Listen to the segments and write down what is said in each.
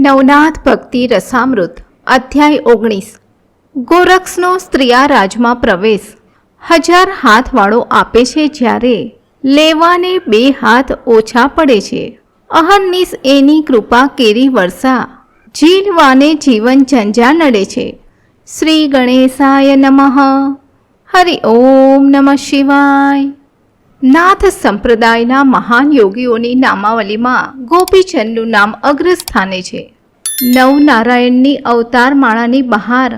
નવનાથ ભક્તિ રસામૃત અધ્યાય 19 ગોરક્ષનો સ્ત્રીયા રાજમાં પ્રવેશ 1000 હાથવાળો આપે છે જ્યારે લેવાને 2 હાથ ઓછા પડે છે. અહર્નિશ એની કૃપા કેરી વર્ષા જીલવાને જીવન ઝંઝા નડે છે. શ્રી ગણેશાય નમઃ. હરિ ઓમ નમઃ શિવાય. નાથ સંપ્રદાયના મહાન યોગીઓની નામાવલીમાં ગોપીચંદનું નામ અગ્રસ્થાને છે. નવનારાયણની અવતાર માળાની બહાર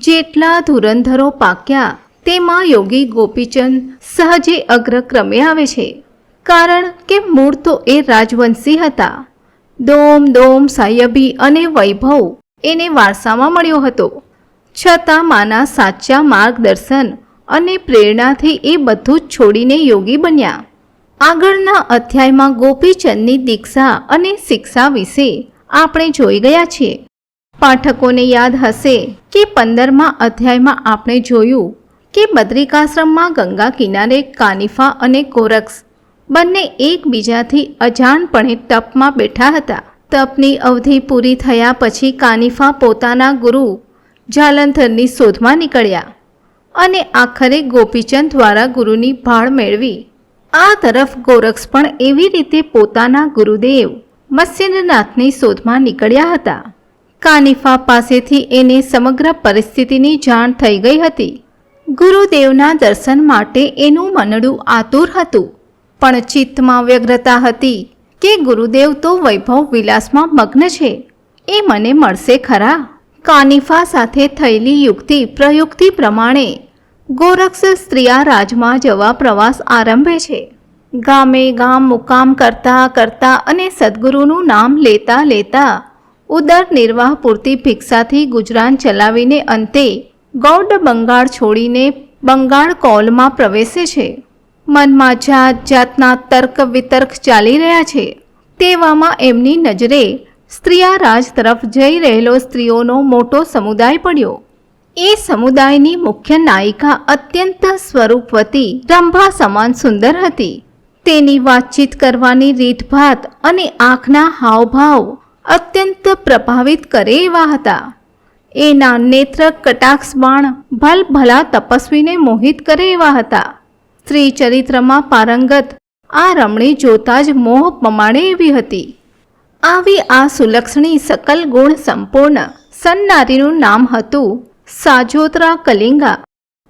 જેટલા ધુરંધરો પાક્યા તેમાં યોગી ગોપીચંદ સહજે અગ્રક્રમે આવે છે. કારણ કે મૂળ તો એ રાજવંશી હતા. દોમ દોમ સાયબી અને વૈભવ એને વારસામાં મળ્યો હતો. છતાં માના સાચા માર્ગદર્શન અને પ્રેરણાથી એ બધું જ છોડીને યોગી બન્યા. આગળના અધ્યાયમાં ગોપીચંદની દીક્ષા અને શિક્ષા વિશે આપણે જોઈ ગયા છીએ. પાઠકોને યાદ હશે કે 15મા અધ્યાયમાં આપણે જોયું કે બદ્રિકાશ્રમમાં ગંગા કિનારે કાનિફા અને ગોરક્ષ બંને એકબીજાથી અજાણપણે તપમાં બેઠા હતા. તપની અવધિ પૂરી થયા પછી કાનિફા પોતાના ગુરુ જાલંધરની શોધમાં નીકળ્યા અને આખરે ગોપીચંદ દ્વારા ગુરુની ભાળ મેળવી. આ તરફ ગોરક્ષ પણ એવી રીતે પોતાના ગુરુદેવ મત્સ્યેન્દ્રનાથની શોધમાં નીકળ્યા હતા. કાનિફા પાસેથી એને સમગ્ર પરિસ્થિતિની જાણ થઈ ગઈ હતી. ગુરુદેવના દર્શન માટે એનું મનડું આતુર હતું, પણ ચિત્તમાં વ્યગ્રતા હતી કે ગુરુદેવ તો વૈભવ વિલાસમાં મગ્ન છે, એ મને મળશે ખરા. કાનિફા સાથે થયેલી યુક્તિ પ્રયુક્તિ પ્રમાણે ગોરક્ષ સ્ત્રીયા રાજમાં જવા પ્રવાસ આરંભે છે. ગામે ગામ મુકામ કરતા કરતા અને સદ્ગુરુનું નામ લેતા લેતા ઉદર નિર્વાહ પૂરતી ભિક્ષાથી ગુજરાન ચલાવીને અંતે ગૌડ બંગાળ છોડીને બંગાળ કૌલમાં પ્રવેશે છે. મનમાં જાત જાતના તર્ક વિતર્ક ચાલી રહ્યા છે. તેવામાં એમની નજરે સ્ત્રીયા રાજ તરફ જઈ રહેલો સ્ત્રીઓનો મોટો સમુદાય પડ્યો. એ સમુદાયની મુખ્ય નાયિકા અત્યંત સ્વરૂપવતી રંભા સમાન સુંદર હતી. તેની વાતચીત કરવાની રીતભાત અને આંખના હાવભાવ અત્યંત પ્રભાવિત કરે એવા હતા. એના નેત્ર કટાક્ષ બાણ ભલભલા તપસ્વીને મોહિત કરે એવા હતા. સ્ત્રી ચરિત્રમાં પારંગત આ રમણી જોતા જ મોહ પમાડે એવી હતી. આવી આ સુલક્ષણી સકલ ગુણ સંપૂર્ણ સન્નારીનું નામ હતું સાજોત્રા કલિંગા.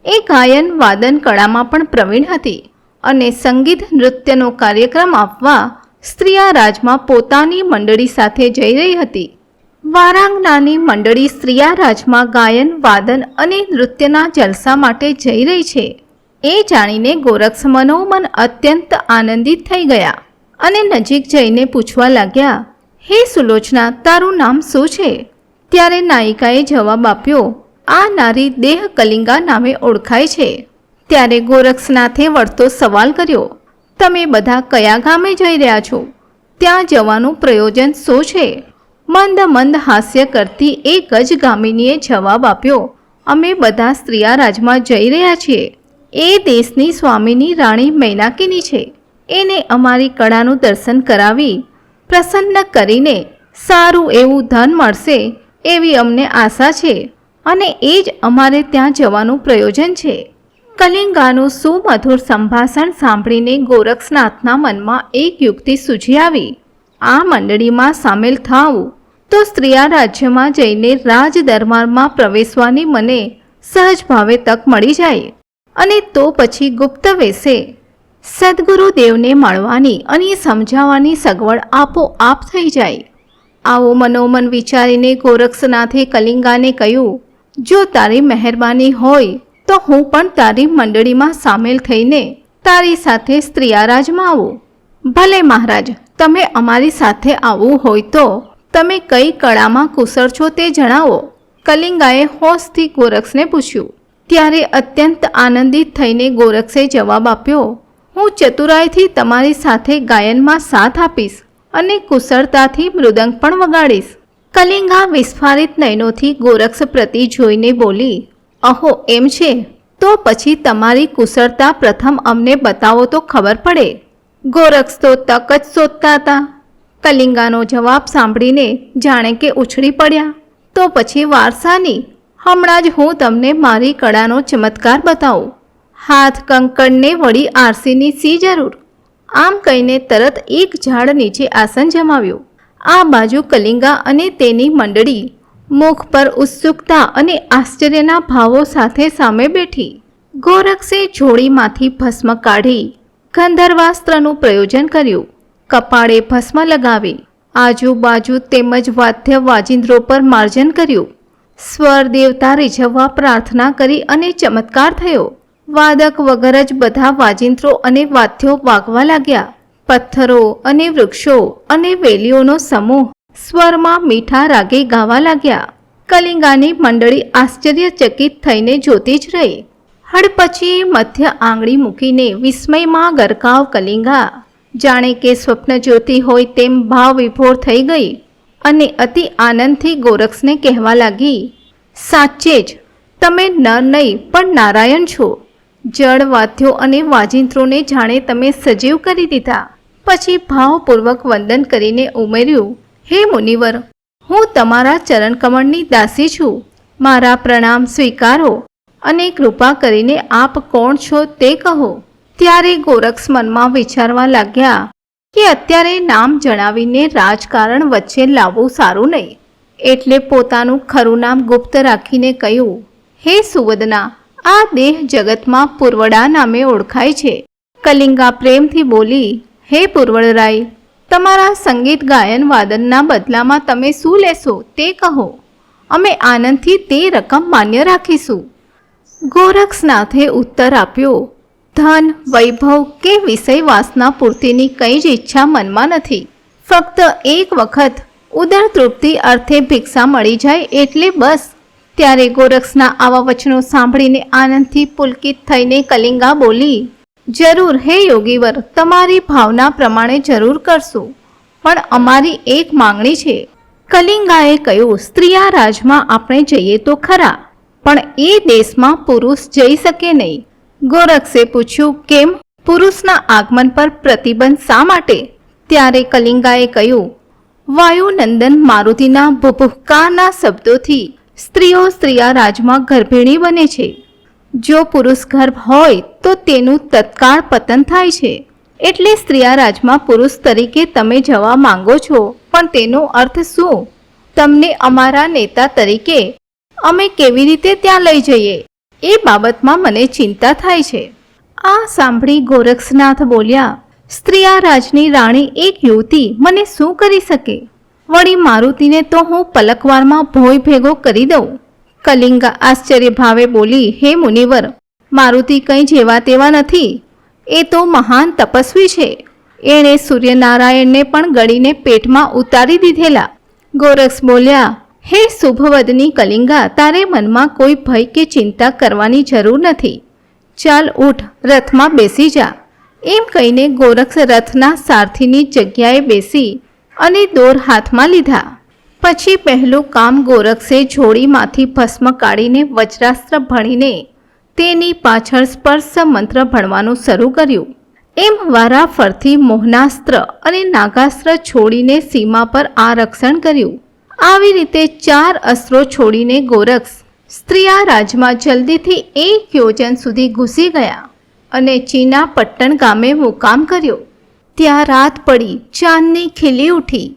એ ગાયન વાદન કળામાં પણ પ્રવીણ હતી અને સંગીત નૃત્યનો કાર્યક્રમ આપવા સ્ત્રીયા રાજમાં પોતાની મંડળી સાથે જઈ રહી હતી. વારાંગનાની મંડળી સ્ત્રીયા રાજમાં ગાયન વાદન અને નૃત્યના જલસા માટે જઈ રહી છે એ જાણીને ગોરક્ષ મનોમન અત્યંત આનંદિત થઈ ગયા અને નજીક જઈને પૂછવા લાગ્યા, હે સુલોચના, તારું નામ શું છે? ત્યારે નાયિકાએ જવાબ આપ્યો, આ નારી દેહ કલિંગા નામે ઓળખાય છે. ત્યારે ગોરક્ષનાથે વળતો સવાલ કર્યો, તમે બધા કયા ગામે જઈ રહ્યા છો? ત્યાં જવાનું પ્રયોજન શું છે? મંદ મંદ હાસ્ય કરતી એ ગજગામિનીએ જવાબ આપ્યો, અમે બધા સ્ત્રીયા રાજમાં જઈ રહ્યા છીએ. એ દેશની સ્વામીની રાણી મૈનાકીની છે. એને અમારી કળાનું દર્શન કરાવી પ્રસન્ન કરીને સારું એવું ધન મળશે એવી અમને આશા છે અને એ જ અમારે ત્યાં જવાનું પ્રયોજન છે. કલિંગાનું સુમધુર સંભાષણ સાંભળીને ગોરક્ષનાથના મનમાં એક યુક્તિ સૂઝી આવી. આ મંડળીમાં સામેલ થાવું તો સ્ત્રીયા રાજ્યમાં જઈને રાજ દરબારમાં પ્રવેશવાની મને સહજ ભાવે તક મળી જાય અને તો પછી ગુપ્ત વેશે સદ્ગુરુદેવને મળવાની અને સમજાવવાની સગવડ આપોઆપ થઈ જાય. આવો મનોમન વિચારીને ગોરક્ષનાથે કલિંગાને કહ્યું, જો તારી મહેરબાની હોય તો હું પણ તારી મંડળીમાં સામેલ થઈને તારી સાથે સ્ત્રીયા રાજમાં આવું. ભલે મહારાજ, તમે અમારી સાથે આવવું હોય તો તમે કઈ કળામાં કુશળ છો તે જણાવો. કલિંગાએ હોશથી ગોરક્ષને પૂછ્યું. ત્યારે અત્યંત આનંદિત થઈને ગોરક્ષે જવાબ આપ્યો, હું ચતુરાઈથી તમારી સાથે ગાયનમાં સાથ આપીશ અને કુશળતાથી મૃદંગ પણ વગાડીશ. કલિંગા વિસ્ફારિત નયનોથી ગોરક્ષ પ્રતિ જોઈને બોલી, અહો એમ છે, તો પછી તમારી કુશળતા પ્રથમ અમને બતાવો તો ખબર પડે. ગોરક્ષ તો તક જ શોધતા હતા. કલિંગાનો જવાબ સાંભળીને જાણે કે ઉછળી પડ્યા. તો પછી વારસાની, હમણાં જ હું તમને મારી કળાનો ચમત્કાર બતાવું. હાથ કંકણને વળી આરસીની સી જરૂર. આમ કહીને તરત એક ઝાડ નીચે આસન જમાવ્યું. આ બાજુ કલિંગા અને તેની મંડળી મુખ પર ઉત્સુકતા અને આશ્ચર્યના ભાવો સાથે સામે બેઠી. ગોરક્ષે જોડીમાંથી ભસ્મ કાઢી ગંધર્વાસ્ત્રનું પ્રયોજન કર્યું. કપાળે ભસ્મ લગાવી આજુબાજુ તેમજ વાદ્ય વાજિંદ્રો પર માર્જન કર્યું. સ્વર દેવતા રીઝવવા પ્રાર્થના કરી અને ચમત્કાર થયો. વાદક વગર જ બધા વાજિંત્રો અને વાદ્યો વાગવા લાગ્યા. પથ્થરો અને વૃક્ષો અને વેલીઓનો સમૂહ સ્વરમાં મીઠા રાગે ગાવા લાગ્યા. કલિંગાની મંડળી આશ્ચર્યચકિત થઈને જોતી જ રહી. હડપચીએ મધ્ય આંગળી મૂકીને વિસ્મયમાં ગરકાવ કલિંગા જાણે કે સ્વપ્ન જોતી હોય તેમ ભાવ વિભોર થઈ ગઈ અને અતિ આનંદથી ગોરક્ષને કહેવા લાગી, સાચે જ તમે નર નહીં પણ નારાયણ છો. જળ વાદ્યો અને વાજિંત્રોને જાણે તમે સજીવ કરી દીધા. પછી ભાવપૂર્વક વંદન કરીને ઉમેર્યું, હે મુનિવર, હું તમારા ચરણકમળની દાસી છું. મારા પ્રણામ સ્વીકારો અને કૃપા કરીને આપ કોણ છો તે કહો. ત્યારે ગોરક્ષ મનમાં વિચારવા લાગ્યા કે અત્યારે નામ જણાવીને રાજકારણ વચ્ચે લાવવું સારું નહીં. એટલે પોતાનું ખરું નામ ગુપ્ત રાખીને કહ્યું, હે સુવદના, આ દેહ જગતમાં પૂર્વડા નામે ઓળખાય છે. કલિંગા પ્રેમથી બોલી, હે પૂર્વળરાય, તમારા સંગીત ગાયન વાદનના બદલામાં તમે શું લેશો તે કહો. અમે આનંદથી તે રકમ માન્ય રાખીશું. ગોરક્ષનાથે ઉત્તર આપ્યો, ધન, વૈભવ કે વિષય વાસના પૂર્તિની કંઈ જ ઈચ્છા મનમાં નથી. ફક્ત એક વખત ઉદર તૃપ્તિ અર્થે ભિક્ષા મળી જાય એટલે બસ. ત્યારે ગોરક્ષના આવા વચનો સાંભળીને આનંદથી પુલકિત થઈને કલિંગા બોલી, જરૂર હે યોગીવર, તમારી ભાવના પ્રમાણે જરૂર કરશું, પણ અમારી એક માંગણી છે. કલિંગાએ કહ્યું, સ્ત્રીયા રાજમાં આપણે જઈએ તો ખરા, પણ એ દેશમાં પુરુષ જઈ શકે નહીં. ગોરક્ષે પૂછ્યું, કેમ? પુરુષના આગમન પર પ્રતિબંધ શા માટે? ત્યારે કલિંગાએ કહ્યું, વાયુનંદન મારુતિના ભુભુકાના શબ્દોથી સ્ત્રીઓ સ્ત્રીયા રાજમાં ગર્ભિણી બને છે. જો પુરુષ ગર્ભ હોય તો તેનું તત્કાળ પતન થાય છે. એટલે સ્ત્રીયા રાજમાં પુરુષ તરીકે તમે જવા માંગો છો, પણ તેનો અર્થ શું? તમને અમારા નેતા તરીકે અમે કેવી રીતે ત્યાં લઈ જઈએ એ બાબતમાં મને ચિંતા થાય છે. આ સાંભળી ગોરક્ષનાથ બોલ્યા, સ્ત્રીયા રાજની રાણી એક યુવતી મને શું કરી શકે? વળી મારુતિને તો હું પલકવારમાં ભોંય ભેગો કરી દઉં. કલિંગા આશ્ચર્ય ભાવે બોલી, હે મુનિવર, મારુતિ કંઈ જેવા તેવા નથી. એ તો મહાન તપસ્વી છે. એણે સૂર્યનારાયણને પણ ગળીને પેટમાં ઉતારી દીધેલા. ગોરક્ષ બોલ્યા, હે શુભવદની કલિંગા, તારે મનમાં કોઈ ભય કે ચિંતા કરવાની જરૂર નથી. ચાલ ઉઠ, રથમાં બેસી જા. એમ કહીને ગોરક્ષ રથના સારથીની જગ્યાએ બેસી અને દોર હાથમાં લીધા. પછી પહેલું કામ ગોરક્ષે જોડીમાંથી ભસ્મ કાઢીને વજ્રાસ્ત્ર ભણીને તેની પાછળ સ્પર્શ મંત્ર ભણવાનું શરૂ કર્યું. એમ વારાફરથી મોહનાસ્ત્ર અને નાગાસ્ત્ર છોડીને સીમા પર આરક્ષણ કર્યું. આવી રીતે 4 અસ્ત્રો છોડીને ગોરક્ષ સ્ત્રીયા રાજમાં જલ્દીથી 1 યોજન સુધી ઘૂસી ગયા અને ચીના પટ્ટણ ગામે મુકામ કર્યો. ત્યાં રાત પડી, ચાંદની ખીલી ઉઠી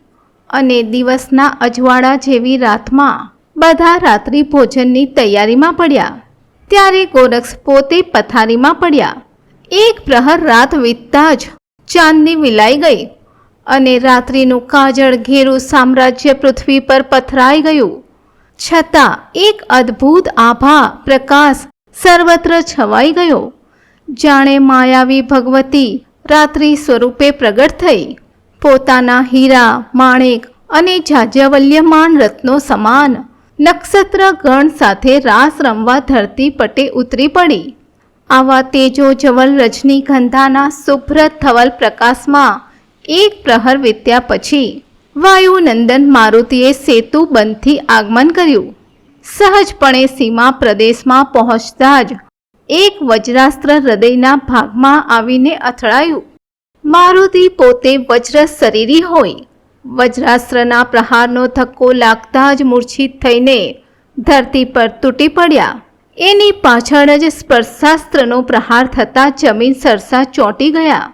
અને દિવસના અજવાળા જેવી રાતમાં બધા રાત્રિ ભોજનની તૈયારીમાં પડ્યા. ત્યારે ગોરક્ષ પોતે પથારીમાં પડ્યા. 1 પ્રહર રાત વીતતા જ ચાંદની વિલાઈ ગઈ અને રાત્રિનું કાજળ ઘેરું સામ્રાજ્ય પૃથ્વી પર પથરાઈ ગયું. છતાં એક અદ્ભુત આભા પ્રકાશ સર્વત્ર છવાઈ ગયો. જાણે માયાવી ભગવતી રાત્રિ સ્વરૂપે પ્રગટ થઈ. પોતાના હીરા, માણેક અને જાજ્યવલ્યમાન રત્નો સમાન નક્ષત્ર ગણ સાથે રાસ રમવા ધરતી પટે ઉતરી પડી. આવા તેજો જવલ રજનીગંધાના શુભ્ર ધવલ પ્રકાશમાં 1 પ્રહર વીત્યા પછી વાયુનંદન મારુતિએ સેતુ બંધથી આગમન કર્યું. સહજપણે સીમા પ્રદેશમાં પહોંચતા જ એક વજ્રાસ્ત્ર હૃદયના ભાગમાં આવીને અથડાયું. મારુતિ પોતે વજ્ર શરીરી હોય વજ્રાસ્ત્રના પ્રહારનો ધક્કો લાગતા જ મૂર્છિત થઈને ધરતી પર તૂટી પડ્યા. એની પાછળ જ સ્પર્શાસ્ત્રનો પ્રહાર થતાં જમીન સરસા ચોંટી ગયા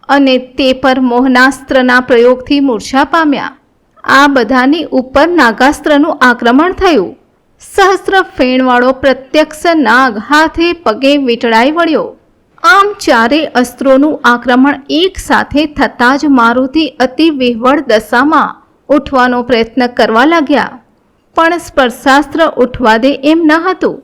અને તે પર મોહનાસ્ત્રના પ્રયોગથી મૂર્છા પામ્યા. આ બધાની ઉપર નાગાસ્ત્રનું આક્રમણ થયું. સહસ્ત્ર ફેણવાળો પ્રત્યક્ષ નાગ હાથે પગે વીંટળાઈ વળ્યો. આમ ચારે અસ્ત્રોનું આક્રમણ એક સાથે થતાં જ મારુતિ અતિ વિહવળ દશામાં ઉઠવાનો પ્રયત્ન કરવા લાગ્યા. પણ સ્પર્શાસ્ત્ર ઉઠવા દે એમ ન હતું.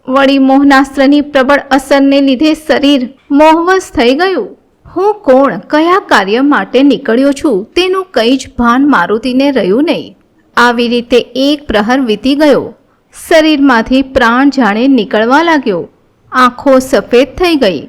વળી મોહનાસ્ત્રની પ્રબળ અસરને લીધે શરીર મોહવશ થઈ ગયું. હું કોણ, કયા કાર્ય માટે નીકળ્યો છું તેનું કંઈ જ ભાન મારુતિને રહ્યું નહીં. આવી રીતે એક પ્રહર વીતી ગયો. શરીરમાંથી પ્રાણ જાણે નીકળવા લાગ્યો. આંખો સફેદ થઈ ગઈ.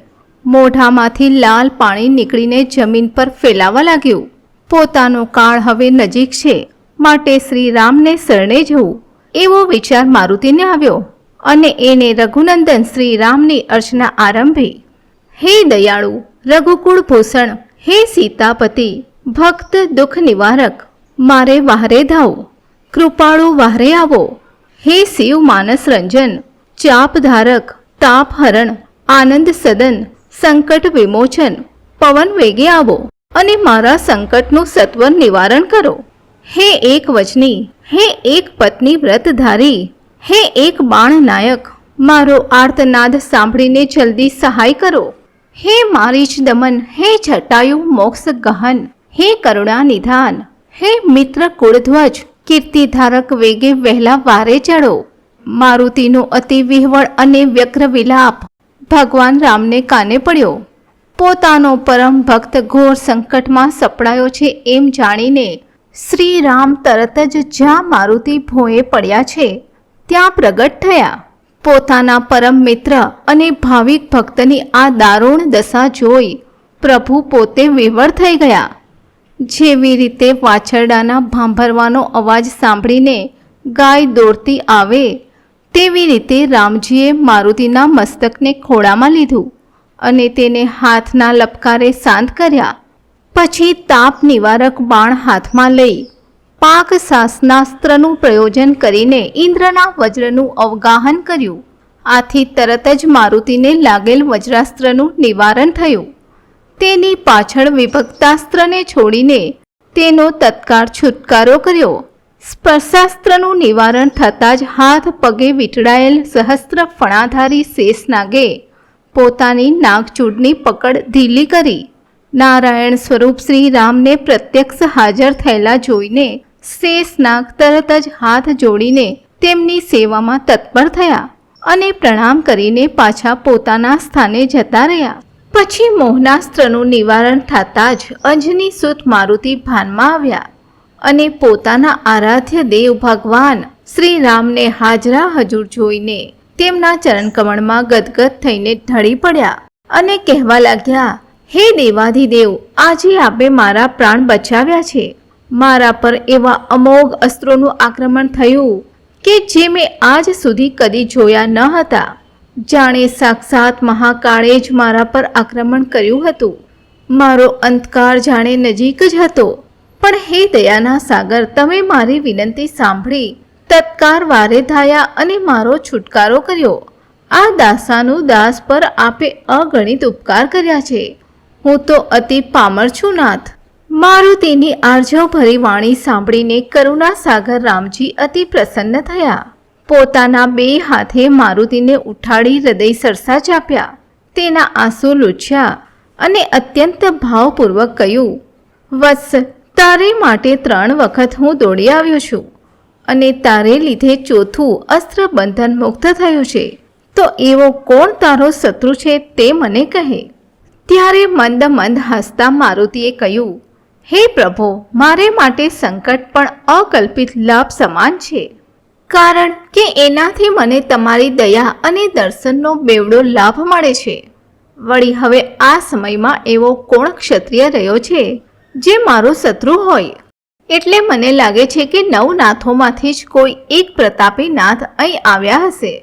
મોઢામાંથી લાલ પાણી નીકળીને જમીન પર ફેલાવા લાગ્યું. પોતાનો કાળ હવે નજીક છે, માટે શ્રી રામને શરણે જવું એવો વિચાર મારુતિને આવ્યો અને એને રઘુનંદન શ્રી રામની અર્ચના આરંભી. હે દયાળુ, રઘુકુળ ભૂષણ, હે સીતાપતિ, ભક્ત દુઃખ નિવારક, મારે વાહરે ધાવ, કૃપાળુ વાહરે આવો. હે શિવ માનસ રંજન, ચાપ ધારક, તાપ હરણ, આનંદ સદન, સંકટ વિમોચન, પવન વેગે આવો અને મારા સંકટનું સત્વર નિવારણ કરો. હે એક વચની, હે એક પત્ની વ્રતધારી, હે એક બાણ નાયક, મારો આર્તનાદ સાંભળીને જલ્દી સહાય કરો. હે મારીચ દમન, હે જટાયુ મોક્ષ ગહન, હે કરુણા નિધાન, હે મિત્ર કુળધ્વજ, કીર્તિધારક વેગે વહેલા વારે ચડો. મારુતિનો અતિ વિહવળ અને વ્યગ્ર વિલાપ ભગવાન રામને કાને પડ્યો. પોતાનો પરમ ભક્ત ઘોર સંકટમાં સપડાયો છે એમ જાણીને શ્રી રામ તરત જ જ્યાં મારુતિ ભોંયે પડ્યા છે ત્યાં પ્રગટ થયા. પોતાના પરમ મિત્ર અને ભાવિક ભક્તની આ દારૂણ દશા જોઈ પ્રભુ પોતે વિહવળ થઈ ગયા. જેવી રીતે વાછરડાના ભાંભરવાનો અવાજ સાંભળીને ગાય દોડતી આવે તેવી રીતે રામજીએ મારુતિના મસ્તકને ખોળામાં લીધું અને તેને હાથના લપકારે શાંત કર્યા. પછી તાપ નિવારક બાણ હાથમાં લઈ પાક શાસનાસ્ત્રનું પ્રયોજન કરીને ઇન્દ્રના વજ્રનું અવગાહન કર્યું. આથી તરત જ મારુતિને લાગેલ વજ્રાસ્ત્રનું નિવારણ થયું. તેની પાછળ વિભક્તાસ્ત્રને છોડીને તેનો તત્કાળ છુટકારો કર્યો. સ્પર્શાસ્ત્રનું નિવારણ થતાં જ હાથ પગે વીંટળાયેલ સહસ્ત્ર ફણાધારી શેષનાગે પોતાની નાગચૂડની પકડ ઢીલી કરી. નારાયણ સ્વરૂપ શ્રી રામને પ્રત્યક્ષ હાજર થયેલા જોઈને શેષનાગ તરત જ હાથ જોડીને તેમની સેવામાં તત્પર થયા અને પ્રણામ કરીને પાછા પોતાના સ્થાને જતા રહ્યા. પછી મોહનાસ્ત્રનું નિવારણ થતાં જ અંજની સુત મારુતિ ભાનમાં આવ્યા અને પોતાના આરાધ્ય દેવ ભગવાન શ્રી રામને હાજરા હજુર જોઈને તેમના ચરણકમળમાં ગદગદ થઈને ઢળી પડ્યા અને કહેવા લાગ્યા, હે દેવાધિદેવ, આજે આપે મારા પ્રાણ બચાવ્યા છે. મારા પર એવા અમોઘ અસ્ત્રોનું આક્રમણ થયું કે જે મેં આજ સુધી કદી જોયા ન હતા. જાણે સાક્ષાત મહાકાળે જ મારા પર આક્રમણ કર્યું હતું. મારો અંતકાળ જાણે નજીક જ હતો. પણ હે દયાના સાગર, તમે મારી વિનંતી સાંભળી તત્કાર વારે ધાયા અને મારો છુટકારો કર્યો. આ દાસાનું દાસ પર આપે અગણિત ઉપકાર કર્યા છે. હું તો અતિ પામર છું નાથ. મારુતિની આર્જવ ભરી વાણી સાંભળીને કરુણા સાગર રામજી અતિ પ્રસન્ન થયા. પોતાના બે હાથે મારુતિને ઉઠાડી હૃદય સરસા ચાપ્યા. તેના આંસુ લૂછ્યા અને અત્યંત ભાવપૂર્વક કહ્યું, વત્સ, તારે માટે 3 વખત હું દોડી આવ્યો છું અને તારે લીધે ચોથું અસ્ત્ર બંધન મુક્ત થયું છે. તો એવો કોણ તારો શત્રુ છે તે મને કહે. ત્યારે મંદ મંદ હસતા મારુતિએ કહ્યું, હે પ્રભો, મારે માટે સંકટ પણ અકલ્પિત લાભ સમાન છે. કારણ કે એનાથી મને તમારી દયા અને દર્શનનો બેવડો લાભ મળે છે. વળી હવે આ સમયમાં એવો કોણ ક્ષત્રિય રહ્યો છે જે મારો શત્રુ હોય? એટલે મને લાગે છે કે 9 નાથોમાંથી જ કોઈ એક પ્રતાપી નાથ અહીં આવ્યા હશે.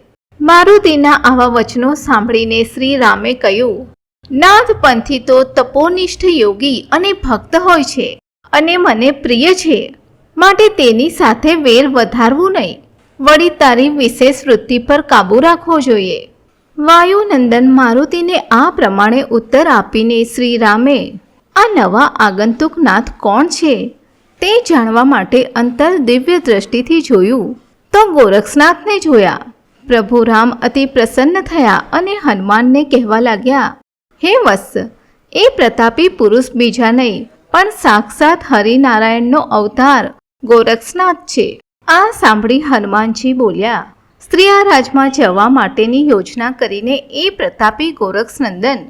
મારુતિના આવા વચનો સાંભળીને શ્રી રામે કહ્યું, નાથ પંથી તો તપોનિષ્ઠ યોગી અને ભક્ત હોય છે અને મને પ્રિય છે, માટે તેની સાથે વેર વધારવું નહીં. વળી તારી વિશેષ વૃત્તિ પર કાબૂ રાખવો જોઈએ. વાયુનંદન મારુતિને આ પ્રમાણે ઉત્તર આપીને શ્રીરામે આ નવા આગંતુક નાથ કોણ છે તે જાણવા માટે અંતર દિવ્ય દ્રષ્ટિથી જોયું તો ગોરક્ષનાથને જોયા. પ્રભુ રામ અતિ પ્રસન્ન થયા અને હનુમાનને કહેવા લાગ્યા, હે વત્સ, એ પ્રતાપી પુરુષ બીજા નહીં પણ સાક્ષાત હરિનારાયણનો અવતાર ગોરક્ષનાથ છે. આ સાંભળી હનુમાનજી બોલ્યા, સ્ત્રીયારાજમાં જવા માટેની યોજના કરીને એ પ્રતાપી ગોરક્ષનંદન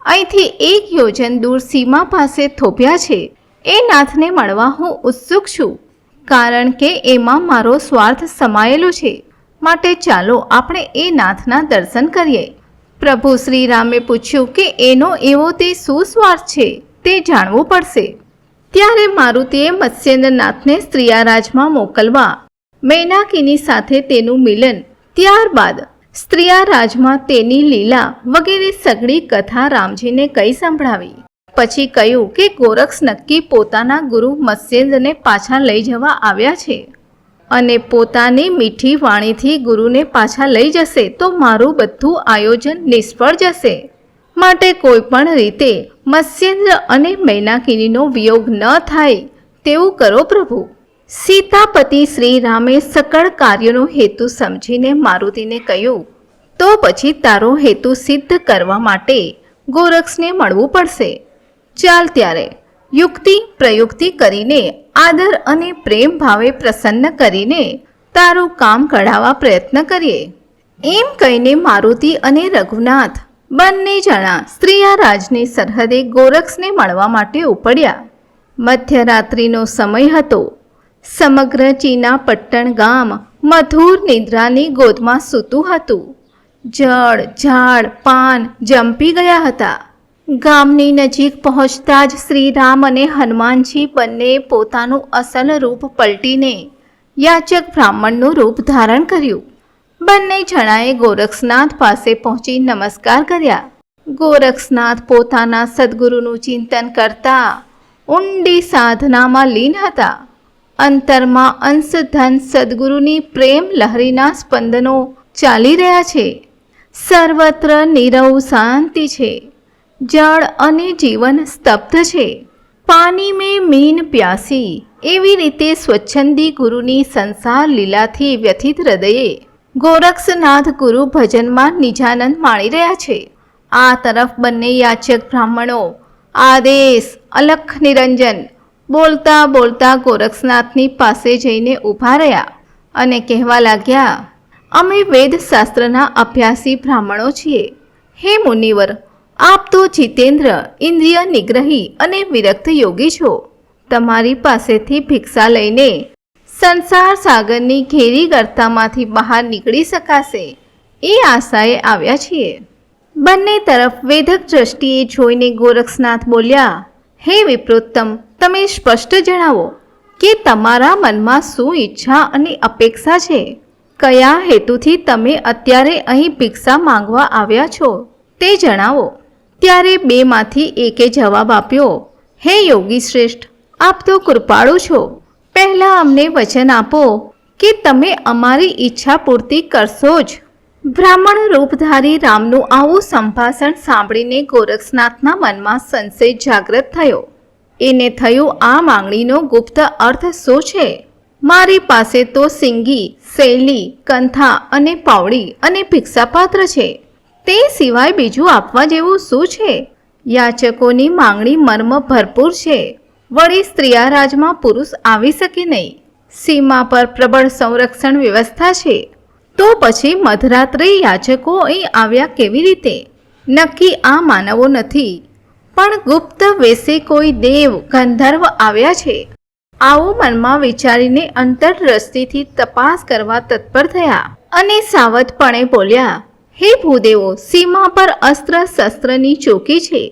અહીંથી 1 યોજન દૂર સીમા પાસે થોભ્યા છે. એ નાથને મળવા હું ઉત્સુક છું, કારણ કે એમાં મારો સ્વાર્થ સમાયેલો છે. માટે ચાલો આપણે એ નાથના દર્શન કરીએ. પ્રભુ શ્રીરામે પૂછ્યું કે એનો એવો તે શું સ્વાર્થ છે તે જાણવું પડશે. ત્યારે મારુતિએ મત્સ્યેન્દ્રનાથને સ્ત્રીયારાજમાં મોકલવા મૈનાકીની સાથે તેનું મિલન, ત્યારબાદ સ્ત્રીયારાજમાં તેની લીલા વગેરે સઘળી કથા રામજીને કહી સંભળાવી. પછી કહ્યું કે ગોરક્ષ નક્કી પોતાના ગુરુ મત્સ્યેન્દ્રને પાછા લઈ જવા આવ્યા છે અને પોતાની મીઠી વાણીથી ગુરુને પાછા લઈ જશે તો મારું બધું આયોજન નિષ્ફળ જશે. માટે કોઈ પણ રીતે મત્સ્યેન્દ્ર અને મૈનાકિનીનો વિયોગ ન થાય તેવું કરો પ્રભુ. સીતાપતિ શ્રીરામે સકળ કાર્યનો હેતુ સમજીને મારુતિને કહ્યું, તો પછી તારો હેતુ સિદ્ધ કરવા માટે ગોરક્ષને મળવું પડશે. ચાલ ત્યારે યુક્તિ પ્રયુક્તિ કરીને આદર અને પ્રેમ ભાવે પ્રસન્ન કરીને તારું કામ કઢાવવા પ્રયત્ન કરીએ. એમ કહીને મારુતિ અને રઘુનાથ બંને જણા સ્ત્રીયારાજની સરહદે ગોરક્ષને મળવા માટે ઉપડ્યા. મધ્યરાત્રિનો સમય હતો. સમગ્ર ચીનાપટ્ટણ ગામ મધુર નિદ્રાની ગોદમાં સૂતું હતું. જળ, ઝાડ, પાન જંપી ગયા હતા. ગામની નજીક પહોંચતા જ શ્રીરામ અને હનુમાનજી બંને પોતાનું અસલ રૂપ પલટીને યાચક બ્રાહ્મણનું રૂપ ધારણ કર્યું. બંને જણાએ ગોરક્ષનાથ પાસે પહોંચી નમસ્કાર કર્યા. ગોરક્ષનાથ પોતાના સદ્ગુરુનું ચિંતન કરતા ઊંડી સાધનામાં લીન હતા. અંતરમાં અંશધન સદ્ગુરુની પ્રેમ લહરીના સ્પંદનો ચાલી રહ્યા છે. સર્વત્ર નીરવ શાંતિ છે. જળ અને જીવન સ્તબ્ધ છે. પાણી મેં મીન પ્યાસી, એવી રીતે સ્વચ્છંદી ગુરુની સંસાર લીલાથી વ્યથિત હૃદયે ગોરક્ષનાથ ગુરુ ભજનમાં નિજાનંદ માણી રહ્યા છે. આ તરફ બંને યાચક બ્રાહ્મણો આદેશ અલખ નિરંજન બોલતા બોલતા ગોરક્ષનાથની પાસે જઈને ઊભા રહ્યા અને કહેવા લાગ્યા, અમે વેદશાસ્ત્રના અભ્યાસી બ્રાહ્મણો છીએ. હે મુનિવર, આપ તો જીતેન્દ્ર, ઇન્દ્રિય નિગ્રહી અને વિરક્ત યોગી છો. તમારી પાસેથી ભિક્ષા લઈને સંસાર સાગરની ઘેરી ગર્તામાંથી બહાર નીકળી શકાશે એ આશાએ આવ્યા છીએ. બંને તરફ વેધક દ્રષ્ટિએ જોઈને ગોરક્ષનાથ બોલ્યા, હે વિપ્રોત્તમ, તમે સ્પષ્ટ જણાવો કે તમારા મનમાં શું ઈચ્છા અને અપેક્ષા છે. કયા હેતુથી તમે અત્યારે અહીં ભિક્ષા માંગવા આવ્યા છો તે જણાવો. ત્યારે બેમાંથી એકે જવાબ આપ્યો, હે યોગી શ્રેષ્ઠ, આપ તો કૃપાળુ છો. પહેલાં અમને વચન આપો કે તમે અમારી ઈચ્છા પૂર્તિ કરશો જ. બ્રાહ્મણ રૂપધારી રામનું આવું સંભાષણ સાંભળીને ગોરક્ષનાથના મનમાં સંશય જાગૃત થયો. એને થયું, આ માંગણીનો ગુપ્ત અર્થ શું છે? મારી પાસે તો સિંગી, શૈલી, કંથા અને પાવડી અને ભિક્ષાપાત્ર છે. તે સિવાય બીજું આપવા જેવું શું છે? યાચકોની માંગણી મર્મ ભરપૂર છે. વળી સ્ત્રીયારાજમાં પુરુષ આવી શકે નહીં. સીમા પર પ્રબળ સંરક્ષણ વ્યવસ્થા છે. તો પછી મધરાત્રે યાચકો અહીં આવ્યા કેવી રીતે? નક્કી આ માનવો નથી, પણ ગુપ્ત વેશે કોઈ દેવ ગંધર્વ આવ્યા છે. આવું મનમાં વિચારીને અંતરદ્રષ્ટિથી તપાસ કરવા તત્પર થયા અને સાવધપણે બોલ્યા, હે ભૂદેવો, સીમા પર અસ્ત્ર શસ્ત્રની ચોકી છે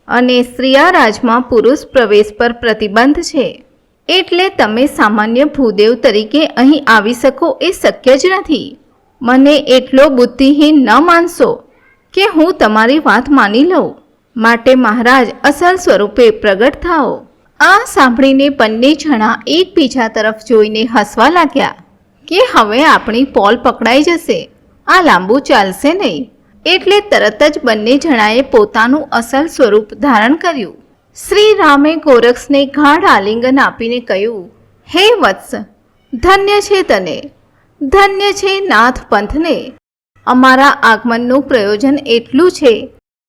અને સ્ત્રીયારાજમાં પુરુષ પ્રવેશ પર પ્રતિબંધ છે. એટલે તમે સામાન્ય ભૂદેવ તરીકે અહીં આવી શકો એ શક્ય જ નથી. મને એટલો બુદ્ધિહીન ન માનશો કે હું તમારી વાત માની લઉં. માટે મહારાજ અસલ સ્વરૂપે પ્રગટ થાઓ. આ સાંભળીને બંને જણા એકબીજા તરફ જોઈને હસવા લાગ્યા કે હવે આપણી પોલ પકડાઈ જશે, આ લાંબુ ચાલશે નહીં. એટલે તરત જ બંને જણાએ પોતાનું અસલ સ્વરૂપ ધારણ કર્યું. શ્રી રામે ગોરક્ષને ગાઢ આલિંગન આપીને કહ્યું, હે વત્સ, ધન્ય છે તને, ધન્ય છે નાથ પંથને. અમારા આગમનનું પ્રયોજન એટલું છે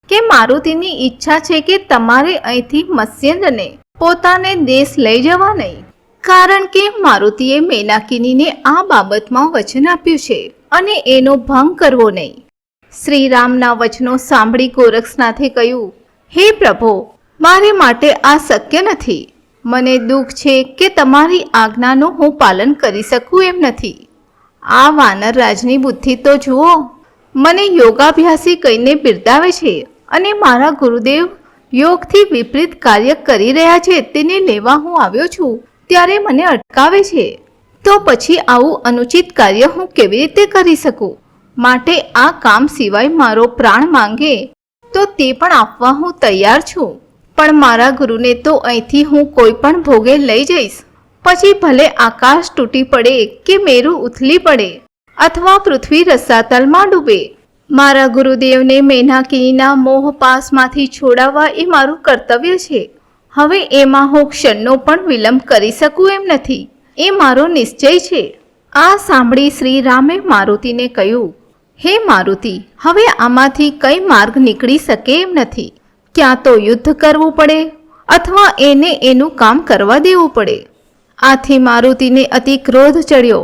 કે મારુતિની ઈચ્છા છે કે તમારે અહીંથી મત્સ્યેન્દ્રને પોતાને દેશ લઈ જવા નહીં, કારણ કે મારુતિએ મેનાકિનીને આ બાબતમાં વચન આપ્યું છે અને એનો ભંગ કરવો નહીં. શ્રીરામના વચનો સાંભળી ગોરક્ષનાથે કહ્યું, હે પ્રભો, મારે માટે આ શક્ય નથી. મને દુઃખ છે કે તમારી આજ્ઞાનું હું પાલન કરી શકું એમ નથી. આ વાનર રાજની બુદ્ધિ તો જુઓ, મને યોગાભ્યાસી કહીને બિરદાવે છે અને મારા ગુરુદેવ યોગથી વિપરીત કાર્ય કરી રહ્યા છે તેને લેવા હું આવ્યો છું ત્યારે મને અટકાવે છે. તો પછી આવું અનુચિત કાર્ય હું કેવી રીતે કરી શકું? માટે આ કામ સિવાય મારો પ્રાણ માંગે તો તે પણ આપવા હું તૈયાર છું. પણ મારા ગુરુને તો અહીંથી હું કોઈ પણ ભોગે લઈ જઈશ, પછી ભલે આકાશ તૂટી પડે કે મેરું ઉથલી પડે અથવા પૃથ્વી રસાતલમાં ડૂબે. મારા ગુરુદેવને મેનાકિનીના મોહપાસમાંથી છોડાવવા એ મારું કર્તવ્ય છે. હવે એમાં હું ક્ષણનો પણ વિલંબ કરી શકું એમ નથી, એ મારો નિશ્ચય છે. આ સાંભળી શ્રી રામે મારુતિને કહ્યું, હે મારુતિ, હવે આમાંથી કઈ માર્ગ નીકળી શકે એમ નથી. ક્યાં તો યુદ્ધ કરવું પડે અથવા એને એનું કામ કરવા દેવું પડે. આથી મારુતિને અતિ ક્રોધ ચડ્યો.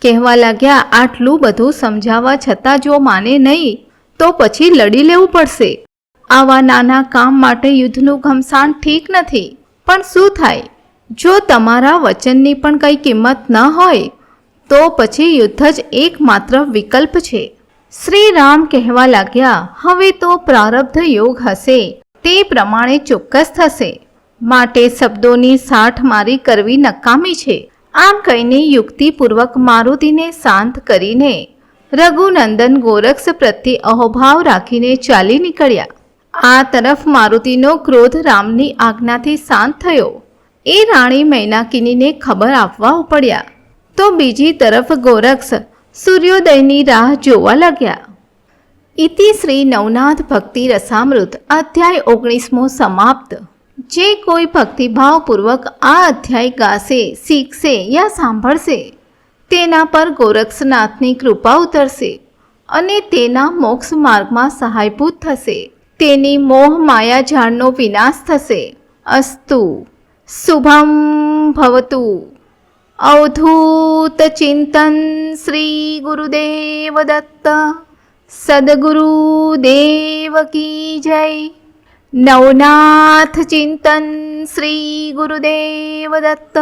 કહેવા લાગ્યા, આટલું બધું સમજાવવા છતાં જો માને નહીં તો પછી લડી લેવું પડશે. આવા નાના કામ માટે યુદ્ધનું ઘમસાણ ઠીક નથી. પણ શું થાય? જો તમારા વચનની પણ કંઈ કિંમત ન હોય તો પછી યુદ્ધ જ એકમાત્ર વિકલ્પ છે. શ્રી રામ કહેવા લાગ્યા, હવે તો પ્રારબ્ધ યોગ હશે તે પ્રમાણે ચોક્કસ થશે, માટે શબ્દોની સાઠમારી કરવી નકામી છે. આમ કહીને યુક્તિપૂર્વક મારુતિને શાંત કરીને રઘુનંદન ગોરક્ષ પ્રત્યે અહોભાવ રાખીને ચાલી નીકળ્યા. આ તરફ મારુતિનો ક્રોધ રામની આજ્ઞાથી શાંત થયો એ રાણી મૈનાકિનીને ખબર આપવા ઉપડ્યા. તો બીજી તરફ ગોરક્ષ સૂર્યોદયની રાહ જોવા લાગ્યા. ઇતિ શ્રી નવનાથ ભક્તિ રસામૃત અધ્યાય 19મો સમાપ્ત. જે કોઈ ભક્તિભાવપૂર્વક આ અધ્યાય ગાશે, શીખશે યા સાંભળશે તેના પર ગોરક્ષનાથની કૃપા ઉતરશે અને તેના મોક્ષ માર્ગમાં સહાયભૂત થશે. તેની મોહ માયા જાળનો વિનાશ થશે. અસ્તુ શુભમ ભવતુ. અવધૂત ચિંતન શ્રી ગુરુદેવ દત્ત. સદગુરુદેવ કી જય. નવનાથ ચિંતન શ્રી ગુરુદેવ દત્ત.